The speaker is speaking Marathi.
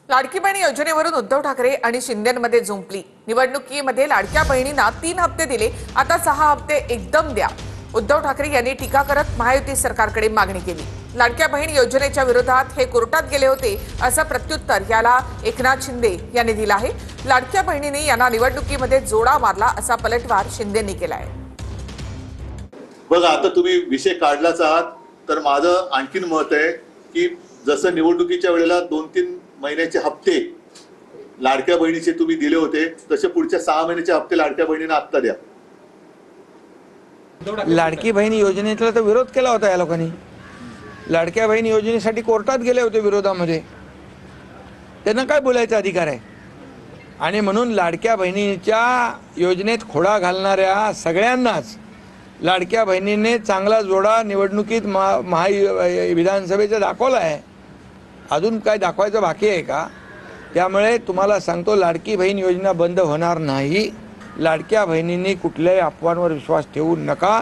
लाडकी बहीण योजनेवरून उद्धव ठाकरे आणि शिंदेंमध्ये जुंपली। निवडणुकीमध्ये लाडक्या बहिणींना 3 हप्ते दिले, आता 6 हप्ते एकदम द्या। उद्धव ठाकरे यांनी टीका करत महायुती सरकारकडे मागणी केली। लाडक्या बहीण योजनेच्या विरोधात हे कोर्टात गेले होते, असं प्रत्युत्तर याला एकनाथ शिंदे यांनी दिलं आहे। लाडक्या बहिणींनी यांना निवडणुकीमध्ये जोडा मारला असा पलटवार शिंदेंनी केलाय। बघा, आता तुम्ही विषय काढलाच आहात, तर माझं आणखीन मत आहे की जसं निवडणुकीच्या वेळेला 2-3 महिन्याचे हप्ते लाडक्या बहिणीचे तुम्ही दिले होते, तसे पुढच्या 6 महिन्याचे हप्ते लाडक्या बहिणींना आत्ता द्या। लाडकी बहीण योजनेला तर विरोध केला होता या लोकांनी। लाडक्या बहीण योजनेसाठी कोर्टात गेले होते विरोधामध्ये। त्यांना काय बोलायचा अधिकार आहे? आणि म्हणून लाडक्या बहिणीच्या योजनेत खोडा घालणाऱ्या सगळ्यांनाच लाडक्या बहिणीने चांगला जोडा निवडणुकीत विधानसभेचा दाखवला आहे। अजून काय दाखवायचं बाकी आहे का? त्यामुळे तुम्हाला सांगतो, लाडकी बहीण योजना बंद होणार नाही। लाडक्या बहिणींनी कुठल्याही अफवांवर विश्वास ठेवू नका।